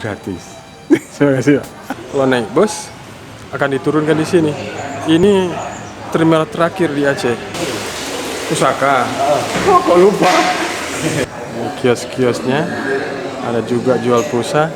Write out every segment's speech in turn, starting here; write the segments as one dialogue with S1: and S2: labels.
S1: gratis. Terima kasih ya. Kalau naik bus akan diturunkan di sini. Ini terminal terakhir di Aceh. Pusaka. Oh, kok lupa? Ini kios-kiosnya. Ada juga jual pulsa.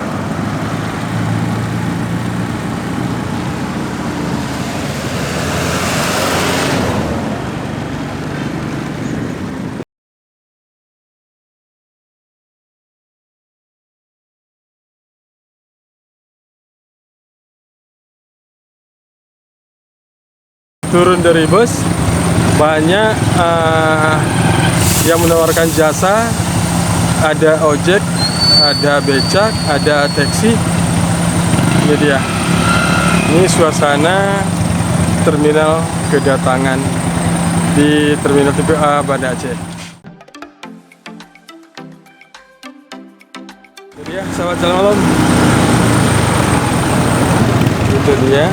S1: Turun dari bus, banyak yang menawarkan jasa. Ada ojek, ada becak, ada taksi. Ini dia. Ini suasana terminal kedatangan di Terminal TPA Banda Aceh. Jadi ya, sahabat Jalan Malam. Itu dia.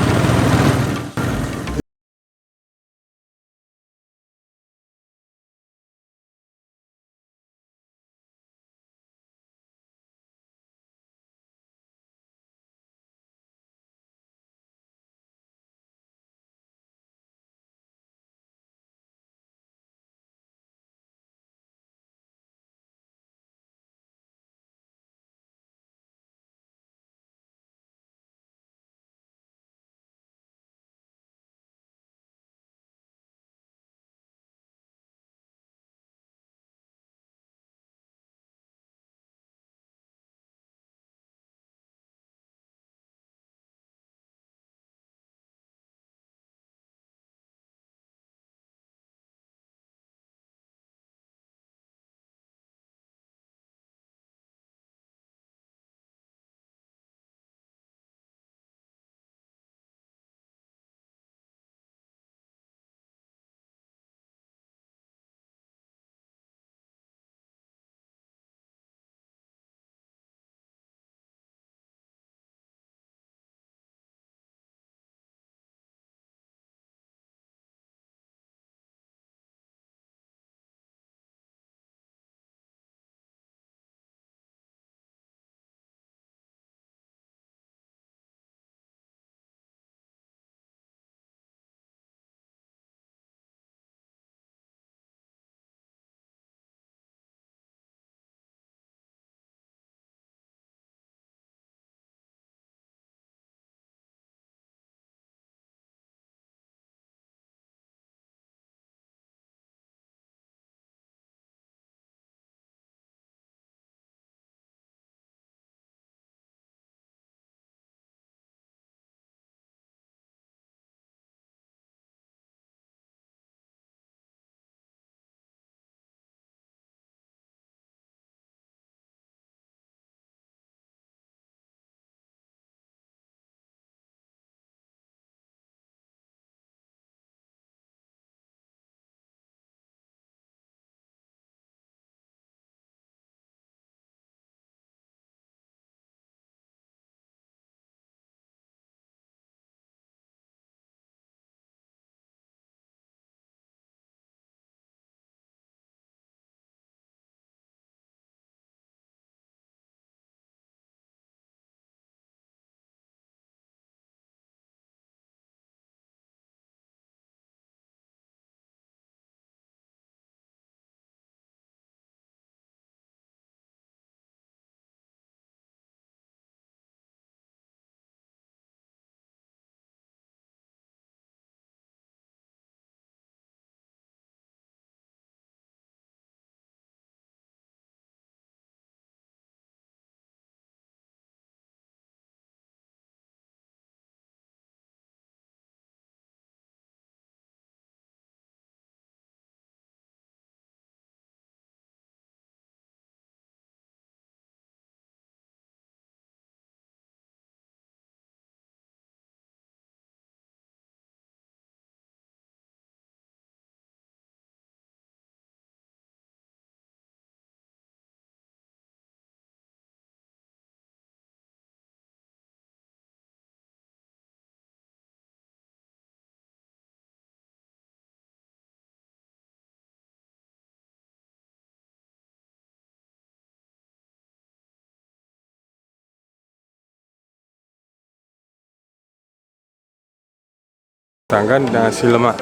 S1: Tanggan dan nasi lemak.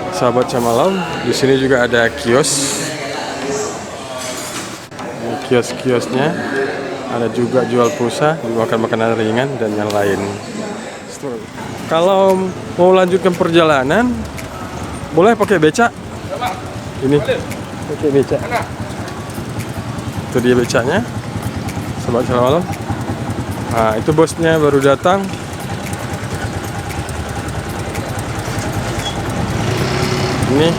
S1: Sahabat Camalam, di sini juga ada kios. Ini kios-kiosnya. Ada juga jual pulsa, makan makanan ringan dan yang lain. Kalau mau lanjutkan perjalanan, boleh pakai becak. Ini pakai becak. Itu dia becaknya. Sahabat Camalam. Nah, itu bosnya baru datang. Ini